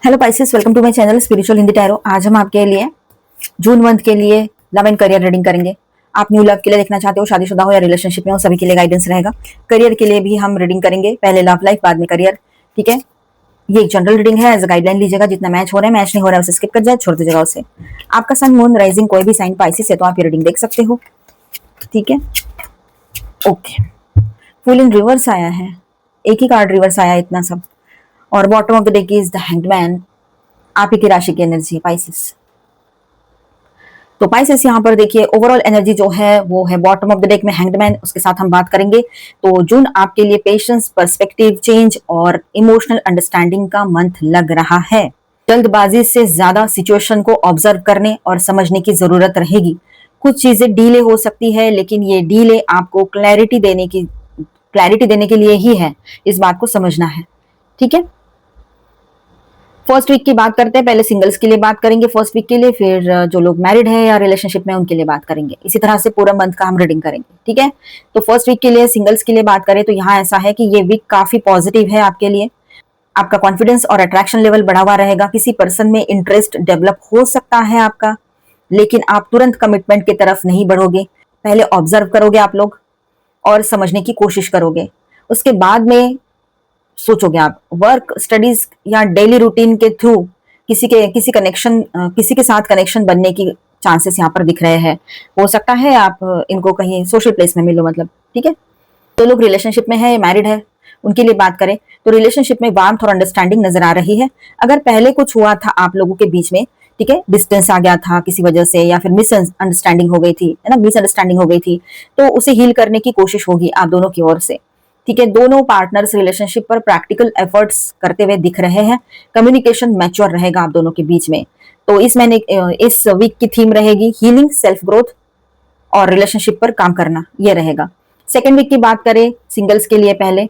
Hello Pisces, welcome to my channel spiritual Hindi tarot. आज हम आपके लिए जून मंथ के लिए लव एंड करियर रीडिंग करेंगे। आप न्यू लव के लिए देखना चाहते हो, शादीशुदा हो या रिलेशनशिप में हो, सभी के लिए गाइडेंस रहेगा। करियर के लिए भी हम रीडिंग करेंगे, पहले लव लाइफ बाद में करियर। ठीक है, ये एक जनरल रीडिंग है, एज गाइडलाइन लीजिएगा। जितना मैच हो रहा है, मैच नहीं हो रहा है उसे स्किप कर जाए, छोड़ दीजिएगा उसे। आपका सन मून राइजिंग कोई भी साइन पाइसेस है तो आप ये रीडिंग देख सकते हो। ठीक है, ओके। फुल इन रिवर्स आया है, एक ही कार्ड रिवर्स आया इतना सब। और bottom of the deck is the hanged man. आप ही की राशि की एनर्जी है पाइसेस। तो पाइसेस यहाँ पर देखिए, ओवरऑल एनर्जी जो है वो है बॉटम ऑफ द डेक में हैंग्ड मैन, उसके साथ हम बात करेंगे। तो जून आपके लिए पेशेंस, पर्सपेक्टिव चेंज और इमोशनल अंडरस्टैंडिंग का मंथ लग रहा है। जल्दबाजी से ज्यादा सिचुएशन को ऑब्जर्व करने और समझने की जरूरत रहेगी। कुछ चीजें डीले हो सकती है, लेकिन ये डीले आपको क्लैरिटी देने के लिए ही है। इस बात को समझना है। ठीक है, फर्स्ट वीक की बात करते हैं। पहले सिंगल्स के लिए बात करेंगे फर्स्ट वीक के लिए, फिर जो लोग मैरिड है या रिलेशनशिप में उनके लिए बात करेंगे। इसी तरह से पूरा मंथ का हम रीडिंग करेंगे। ठीक है, तो फर्स्ट वीक के लिए सिंगल्स के लिए बात करें तो यहाँ ऐसा है कि ये वीक काफी पॉजिटिव है आपके लिए। आपका कॉन्फिडेंस और अट्रैक्शन लेवल बढ़ा हुआ रहेगा। किसी पर्सन में इंटरेस्ट डेवलप हो सकता है आपका, लेकिन आप तुरंत कमिटमेंट की तरफ नहीं बढ़ोगे। पहले ऑब्जर्व करोगे आप लोग और समझने की कोशिश करोगे, उसके बाद में सोचोगे आप। वर्क, स्टडीज या डेली रूटीन के थ्रू किसी के साथ कनेक्शन बनने की चांसेस यहाँ पर दिख रहे हैं। हो सकता है आप इनको कहीं सोशल प्लेस में मिलो, मतलब। ठीक है, तो लोग रिलेशनशिप में है, मैरिड है, उनके लिए बात करें तो रिलेशनशिप में वार्मथ और अंडरस्टैंडिंग नजर आ रही है। अगर पहले कुछ हुआ था आप लोगों के बीच में, ठीक है, डिस्टेंस आ गया था किसी वजह से, या फिर मिसअंडरस्टैंडिंग हो गई थी, है ना, मिसअंडरस्टैंडिंग हो गई थी, तो उसे हील करने की कोशिश होगी आप दोनों की ओर से। ठीक है, दोनों पार्टनर्स रिलेशनशिप पर प्रैक्टिकल एफर्ट्स करते हुए दिख रहे हैं। कम्युनिकेशन मैच्योर रहेगा आप दोनों के बीच में। तो इस वीक की थीम रहेगी हीलिंग, सेल्फ ग्रोथ और रिलेशनशिप पर काम करना, ये रहेगा। सेकेंड वीक की बात करें सिंगल्स के लिए पहले,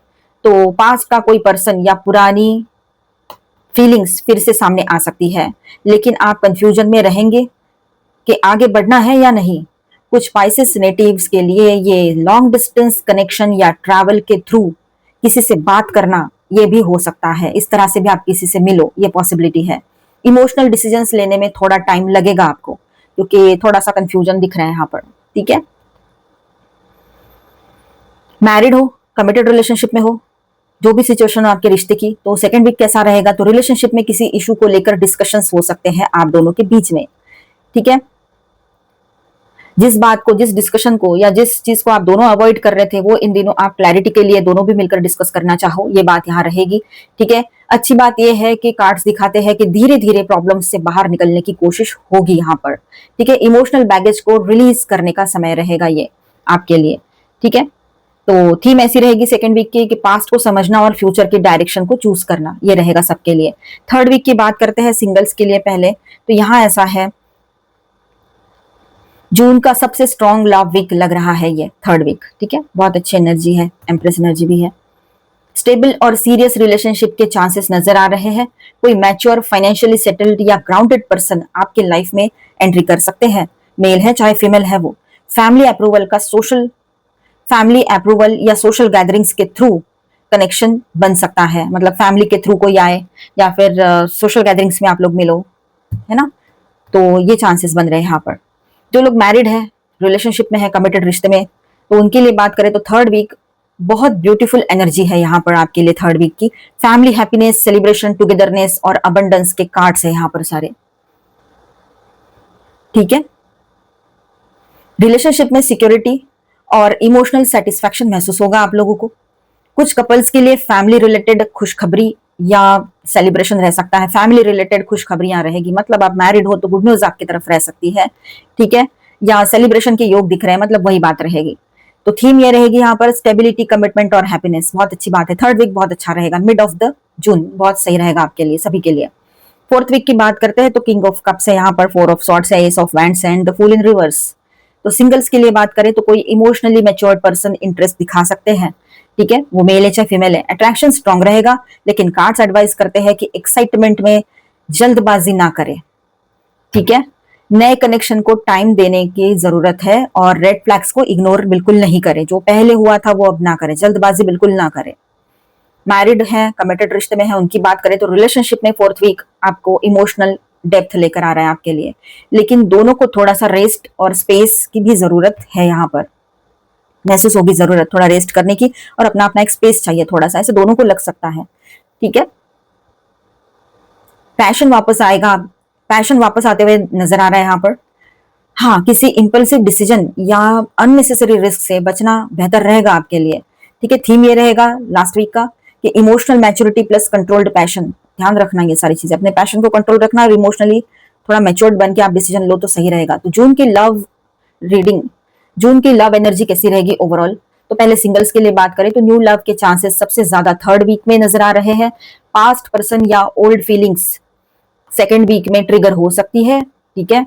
तो पास्ट का कोई पर्सन या पुरानी फीलिंग्स फिर से सामने आ सकती है, लेकिन आप कंफ्यूजन में रहेंगे कि आगे बढ़ना है या नहीं। कुछ पाइसेस नेटिव्स के लिए ये लॉन्ग डिस्टेंस कनेक्शन या ट्रैवल के थ्रू किसी से बात करना, ये भी हो सकता है। इस तरह से भी आप किसी से मिलो, ये पॉसिबिलिटी है। इमोशनल डिसीजंस लेने में थोड़ा टाइम लगेगा आपको, क्योंकि थोड़ा सा कंफ्यूजन दिख रहा है यहाँ पर। ठीक है, मैरिड हो, कमिटेड रिलेशनशिप में हो, जो भी सिचुएशन हो आपके रिश्ते की, तो सेकंड वीक कैसा रहेगा? तो रिलेशनशिप में किसी इशू को लेकर डिस्कशंस हो सकते हैं आप दोनों के बीच में। ठीक है, जिस बात को, जिस डिस्कशन को या जिस चीज को आप दोनों अवॉइड कर रहे थे, वो इन दिनों आप क्लैरिटी के लिए दोनों भी मिलकर डिस्कस करना चाहो, ये बात यहाँ रहेगी। ठीक है, अच्छी बात यह है कि कार्ड्स दिखाते हैं कि धीरे धीरे प्रॉब्लम से बाहर निकलने की कोशिश होगी यहाँ पर। ठीक है, इमोशनल बैगेज को रिलीज करने का समय रहेगा ये आपके लिए। ठीक है, तो थीम ऐसी रहेगी सेकेंड वीक की कि पास्ट को समझना और फ्यूचर की डायरेक्शन को चूज करना, ये रहेगा सबके लिए। थर्ड वीक की बात करते हैं सिंगल्स के लिए पहले, तो यहाँ ऐसा है, जून का सबसे स्ट्रॉन्ग लव वीक लग रहा है ये थर्ड वीक। ठीक है, बहुत अच्छी एनर्जी है, एम्प्रेस एनर्जी भी है। स्टेबल और सीरियस रिलेशनशिप के चांसेस नजर आ रहे हैं। कोई मैच्योर, फाइनेंशियली सेटल्ड या ग्राउंडेड पर्सन आपके लाइफ में एंट्री कर सकते हैं, मेल है चाहे फीमेल है वो। फैमिली अप्रूवल या सोशल गैदरिंग्स के थ्रू कनेक्शन बन सकता है, मतलब फैमिली के थ्रू कोई आए या फिर सोशल गैदरिंग्स में आप लोग मिलो, है ना। तो ये चांसेस बन रहे हैं यहाँ पर। जो लोग मैरिड है, रिलेशनशिप में है, कमिटेड रिश्ते में, तो उनके लिए बात करें तो थर्ड वीक बहुत ब्यूटीफुल एनर्जी है यहाँ पर आपके लिए थर्ड वीक की। फैमिली हैप्पीनेस, सेलिब्रेशन, टुगेदरनेस और अबंडेंस के कार्ड्स है यहाँ पर सारे। ठीक है, रिलेशनशिप में सिक्योरिटी और इमोशनल सेटिस्फैक्शन महसूस होगा आप लोगों को। कुछ कपल्स के लिए फैमिली रिलेटेड खुशखबरी या सेलिब्रेशन रह सकता है। फैमिली रिलेटेड खुशखबरियां रहेगी, मतलब आप मैरिड हो तो गुड न्यूज आपकी तरफ रह सकती है। ठीक है, या सेलिब्रेशन के योग दिख रहे हैं, मतलब वही बात रहेगी। तो थीम ये रहेगी यहाँ पर स्टेबिलिटी, कमिटमेंट और हैप्पीनेस। बहुत अच्छी बात है, थर्ड वीक बहुत अच्छा रहेगा। मिड ऑफ द जून बहुत सही रहेगा आपके लिए, सभी के लिए। फोर्थ वीक की बात करते हैं तो किंग ऑफ कप्स है यहाँ पर, फोर ऑफ सॉर्ड्स है, ace of wands and the fool in reverse. तो सिंगल्स के लिए बात करें तो कोई इमोशनली मैच्योर्ड पर्सन इंटरेस्ट दिखा सकते हैं। ठीक है, वो मेल है चाहे फीमेल है। अट्रैक्शन स्ट्रांग रहेगा, लेकिन कार्ड्स एडवाइस करते हैं कि एक्साइटमेंट में जल्दबाजी ना करें। ठीक है, नए कनेक्शन को टाइम देने की जरूरत है और रेड फ्लैग्स को इग्नोर बिल्कुल नहीं करें। जो पहले हुआ था वो अब ना करें, जल्दबाजी बिल्कुल ना करें। मैरिड हैं, कमिटेड रिश्ते में हैं, उनकी बात करें तो रिलेशनशिप में 4th वीक आपको इमोशनल डेप्थ लेकर आ रहा है आपके लिए, लेकिन दोनों को थोड़ा सा रेस्ट और स्पेस की भी जरूरत है। यहाँ पर महसूस होगी जरूरत थोड़ा रेस्ट करने की, और अपना अपना एक स्पेस चाहिए थोड़ा सा, ऐसे दोनों को लग सकता है। ठीक है, पैशन वापस आएगा, पैशन वापस आते हुए नजर आ रहा है यहाँ पर। हाँ, किसी इंपल्सिव डिसीजन या अननेसेसरी रिस्क से बचना बेहतर रहेगा आपके लिए। ठीक है, थीम ये रहेगा लास्ट वीक का कि emotional maturity plus controlled passion. ध्यान रखना ये सारी चीजें, अपने पैशन को कंट्रोल रखना और इमोशनली थोड़ा मैच्योर्ड बन के आप डिसीजन लो तो सही रहेगा। तो जून की लव रीडिंग, जून की लव एनर्जी कैसी रहेगी ओवरऑल? तो पहले सिंगल्स के लिए बात करें तो न्यू लव के चांसेस सबसे ज्यादा 3rd वीक में नजर आ रहे हैं। पास्ट पर्सन या ओल्ड फीलिंग्स 2nd वीक में ट्रिगर हो सकती है। ठीक है,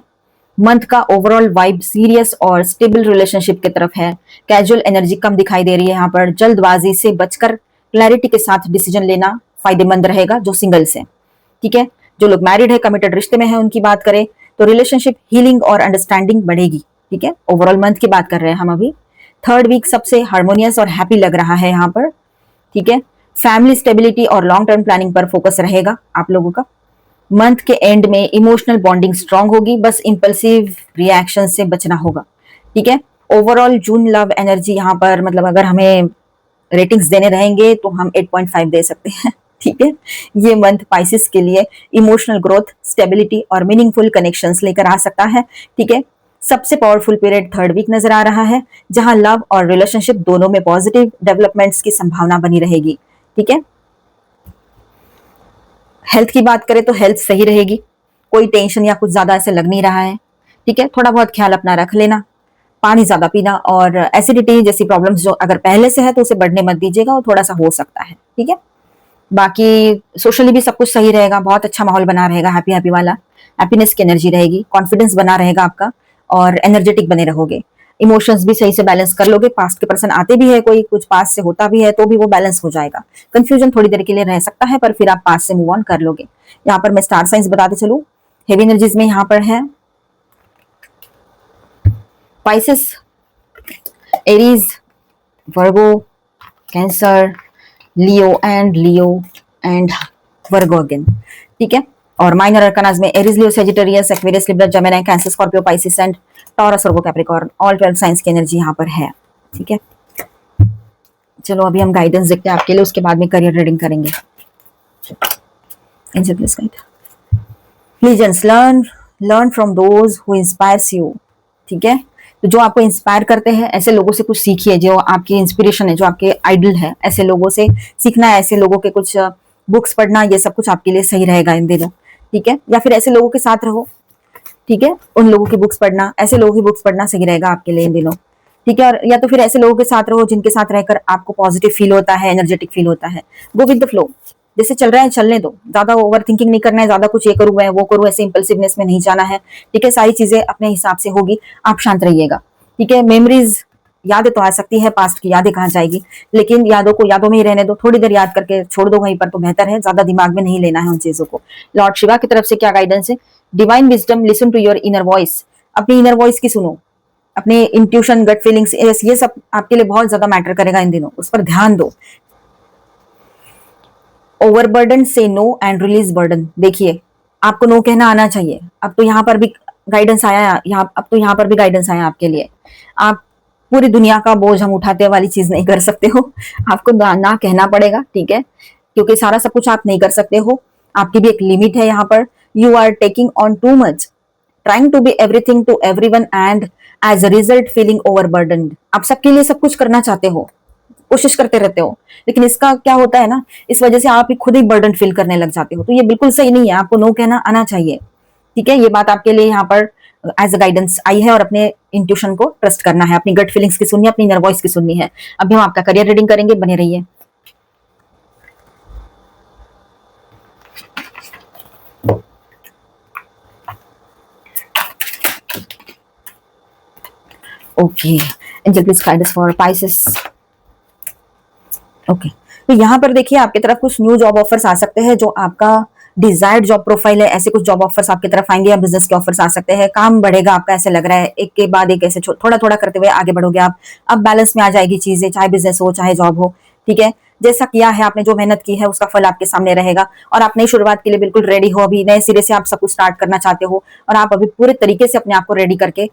मंथ का ओवरऑल वाइब सीरियस और स्टेबल रिलेशनशिप की तरफ है। कैजुअल एनर्जी कम दिखाई दे रही है यहाँ पर। जल्दबाजी से बचकर क्लैरिटी के साथ डिसीजन लेना फायदेमंद रहेगा जो सिंगल्स है। ठीक है, जो लोग मैरिड है, कमिटेड रिश्ते में है, उनकी बात करें तो रिलेशनशिप हीलिंग और अंडरस्टैंडिंग बढ़ेगी। ठीक है, ओवरऑल मंथ की बात कर रहे हैं हम अभी। 3rd वीक सबसे हार्मोनियस और हैप्पी लग रहा है यहाँ पर। ठीक है, फैमिली स्टेबिलिटी और लॉन्ग टर्म प्लानिंग पर फोकस रहेगा आप लोगों का। मंथ के एंड में इमोशनल बॉन्डिंग स्ट्रांग होगी, बस इंपल्सिव रिएक्शन से बचना होगा। ठीक है, ओवरऑल जून लव एनर्जी यहाँ पर, मतलब अगर हमें रेटिंग्स देने रहेंगे तो हम 8.5 दे सकते हैं। ठीक है, ये मंथ पाइसिस के लिए इमोशनल ग्रोथ, स्टेबिलिटी और मीनिंगफुल कनेक्शंस लेकर आ सकता है। ठीक है, सबसे पावरफुल पीरियड 3rd वीक नजर आ रहा है, जहां लव और रिलेशनशिप दोनों में पॉजिटिव डेवलपमेंट्स की संभावना बनी रहेगी। ठीक है, हेल्थ की बात करें तो हेल्थ सही रहेगी, कोई टेंशन या कुछ ज्यादा ऐसे लग नहीं रहा है। ठीक है, थोड़ा बहुत ख्याल अपना रख लेना, पानी ज्यादा पीना, और एसिडिटी जैसी प्रॉब्लम्स जो अगर पहले से है तो उसे बढ़ने मत दीजिएगा, वो थोड़ा सा हो सकता है। ठीक है, बाकी सोशली भी सब कुछ सही रहेगा, बहुत अच्छा माहौल बना रहेगा, हैप्पी हैप्पी वाला, हैप्पीनेस की एनर्जी रहेगी, कॉन्फिडेंस बना रहेगा आपका और एनर्जेटिक बने रहोगे। इमोशंस भी सही से बैलेंस कर लोगे। पास्ट के पर्सन आते भी है, कोई कुछ पास्ट से होता भी है तो भी वो बैलेंस हो जाएगा। कंफ्यूजन थोड़ी देर के लिए रह सकता है पर फिर आप पास्ट से मूव ऑन कर लोगे। यहाँ पर मैं स्टार साइंस बताते चलूं, हेवी एनर्जीज में यहाँ पर है Pisces, Aries, Virgo, cancer, Leo and Virgo again. ठीक है, और माइनर अरकानाज में Aries, Leo, Sagittarius, Aquarius, Libra, Gemini, cancer, Scorpio, Pisces and taurus, Virgo, Capricorn, all 12 science की एनर्जी यहाँ पर है। ठीक है, चलो अभी हम गाइडेंस देखते हैं आपके लिए, उसके बाद में करियर रीडिंग करेंगे। Angel please guide, legends, learn from those who inspires you. ठीक है, तो जो आपको इंस्पायर करते हैं ऐसे लोगों से कुछ सीखिए, जो आपकी इंस्पिरेशन है, जो आपके आइडल है, ऐसे लोगों से सीखना है, ऐसे लोगों के कुछ बुक्स पढ़ना, ये सब कुछ आपके लिए सही रहेगा इन दिनों। ठीक है, या फिर ऐसे लोगों के साथ रहो। ठीक है, उन लोगों की बुक्स पढ़ना, ऐसे लोगों की बुक्स पढ़ना सही रहेगा आपके लिए इन दिनों। ठीक है, और या तो फिर ऐसे लोगों के साथ रहो जिनके साथ रहकर आपको पॉजिटिव फील होता है, एनर्जेटिक फील होता है। गो विद द फ्लो, जैसे चल रहा है चलने दो, ज्यादा ओवर थिंकिंग नहीं करना है, ज्यादा कुछ ये करूँ मैं वो करूँ, ऐसे इंपल्सिवनेस में नहीं जाना है। ठीक है, सारी चीजें अपने हिसाब से होगी, आप शांत रहिएगा। ठीक है, मेमोरीज, यादें तो आ सकती है, पास्ट की यादें कहाँ जाएगी, लेकिन यादों को यादों में ही रहने दो, थोड़ी देर याद करके छोड़ दो वहीं पर तो बेहतर है, ज्यादा दिमाग में नहीं लेना है उन चीजों को। लॉर्ड शिवा की तरफ से क्या गाइडेंस है? Divine wisdom, listen to your inner voice, अपनी इनर वॉइस की सुनो, अपने इंट्यूशन, गट फीलिंग्स, ये सब आपके लिए बहुत ज्यादा मैटर करेगा इन दिनों, उस पर ध्यान दो। ओवरबर्डन से नो एंड रिलीज बर्डन, देखिए आपको नो कहना आना चाहिए। अब तो यहाँ पर भी गाइडेंस आया, अब तो यहाँ पर भी गाइडेंस आया आपके लिए। आप पूरी दुनिया का बोझ हम उठाते वाली चीज नहीं कर सकते हो, आपको ना कहना पड़ेगा। ठीक है, क्योंकि सारा सब कुछ आप नहीं कर सकते हो, आपकी भी एक लिमिट है यहाँ पर। You are taking on too much, trying to be everything to everyone and as a result feeling overburdened. आप सबके लिए सब कुछ करना चाहते हो, कोशिश करते रहते हो, लेकिन इसका क्या होता है ना, इस वजह से आप ही खुद ही बर्डन फील करने लग जाते हो, तो ये बिल्कुल सही नहीं है, आपको नो कहना आना चाहिए। ठीक है, ये बात आपके लिए यहाँ पर एज अ गाइडेंस आई है, और अपने इंट्यूशन को ट्रस्ट करना है, अपनी गट फीलिंग्स की सुननी है, अपनी इनर वॉइस की सुननी है। अभी हम आपका करियर रीडिंग करेंगे, बने रहिए। Okay, angel please guide us for Pisces. Okay, तो यहाँ पर देखिए आपकी तरफ कुछ न्यू जॉब ऑफर्स आ सकते हैं, जो आपका डिजायर्ड जॉब प्रोफाइल है, ऐसे कुछ जॉब ऑफर्स आपकी तरफ आएंगे, या बिजनेस के ऑफर्स आ सकते हैं। काम बढ़ेगा आपका, ऐसे लग रहा है, एक के बाद एक ऐसे थोड़ा थोड़ा करते हुए आगे बढ़ोगे आप। अब बैलेंस में आ जाएगी चीजें, चाहे बिजनेस हो चाहे जॉब हो। ठीक है, जैसा किया है आपने, जो मेहनत की है उसका फल आपके सामने रहेगा और आप नई शुरुआत के लिए बिल्कुल रेडी हो। अभी नए सिरे से आप सब कुछ स्टार्ट करना चाहते हो और आप अभी पूरे तरीके से अपने आप को रेडी करके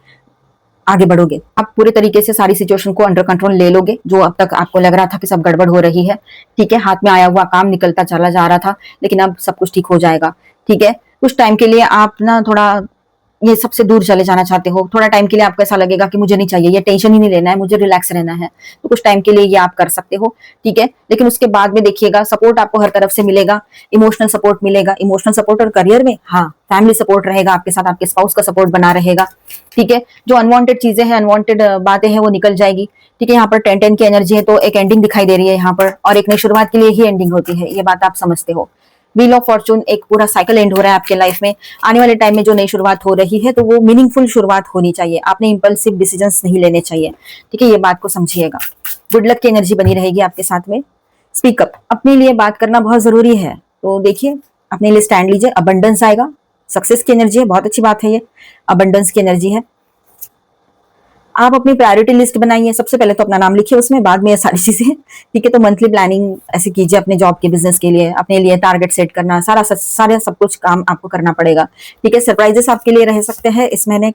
आगे बढ़ोगे। आप पूरे तरीके से सारी सिचुएशन को अंडर कंट्रोल ले लोगे। जो अब तक आपको लग रहा था कि सब गड़बड़ हो रही है, ठीक है, हाथ में आया हुआ काम निकलता चला जा रहा था, लेकिन अब सब कुछ ठीक हो जाएगा। ठीक है, कुछ टाइम के लिए आप ना थोड़ा ये सबसे दूर चले जाना चाहते हो। थोड़ा टाइम के लिए आपको ऐसा लगेगा कि मुझे नहीं चाहिए, ये टेंशन ही नहीं लेना है, मुझे रिलैक्स रहना है, तो कुछ टाइम के लिए ये आप कर सकते हो। ठीक है, लेकिन उसके बाद में देखिएगा सपोर्ट आपको हर तरफ से मिलेगा। इमोशनल सपोर्ट मिलेगा, इमोशनल सपोर्ट और करियर में हाँ फैमिली सपोर्ट रहेगा आपके साथ, आपके स्पाउस का सपोर्ट बना रहेगा। ठीक है, जो अनवांटेड चीजें हैं, अनवांटेड बातें हैं वो निकल जाएगी। ठीक है, यहाँ पर 10-10 की एनर्जी है तो एक एंडिंग दिखाई दे रही है यहाँ पर, और एक नई शुरुआत के लिए ही एंडिंग होती है, ये बात आप समझते हो। व्हील ऑफ फॉर्चून, एक पूरा साइकिल एंड हो रहा है आपके लाइफ में। आने वाले टाइम में जो नई शुरुआत हो रही है तो वो मीनिंगफुल शुरुआत होनी चाहिए, आपने इंपल्सिव डिसीजंस नहीं लेने चाहिए। ठीक है, ये बात को समझिएगा। गुड लक की एनर्जी बनी रहेगी आपके साथ में। स्पीकअप, अपने लिए बात करना बहुत जरूरी है, तो देखिए अपने लिए स्टैंड लीजिए। अबंडेंस आएगा, सक्सेस की एनर्जी है, बहुत अच्छी बात है, ये अबंडेंस की एनर्जी है। आप अपनी प्रायोरिटी लिस्ट बनाइए, सबसे पहले तो अपना नाम लिखिए उसमें, बाद में ये सारी चीजें। ठीक है, तो मंथली प्लानिंग ऐसे कीजिए अपने जॉब के, बिजनेस के लिए, अपने लिए टारगेट सेट करना, सारा सब कुछ काम आपको करना पड़ेगा। ठीक है, सरप्राइजेस आपके लिए रह सकते हैं इस महीने,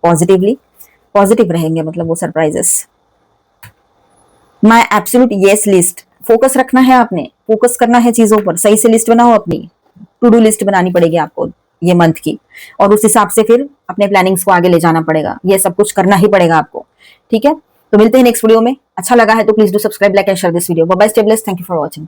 पॉजिटिव रहेंगे मतलब वो सरप्राइजेस। माई एब्सोल्यूट येस लिस्ट, फोकस रखना है आपने, फोकस करना है चीजों पर, सही से लिस्ट बनाओ अपनी, टू डू लिस्ट बनानी पड़ेगी आपको ये मंथ की, और उस हिसाब से फिर अपने प्लानिंग्स को आगे ले जाना पड़ेगा, ये सब कुछ करना ही पड़ेगा आपको। ठीक है, तो मिलते हैं नेक्स्ट वीडियो में। अच्छा लगा है तो please do subscribe, like and share this video. Bye bye, stay blessed, thank you for watching.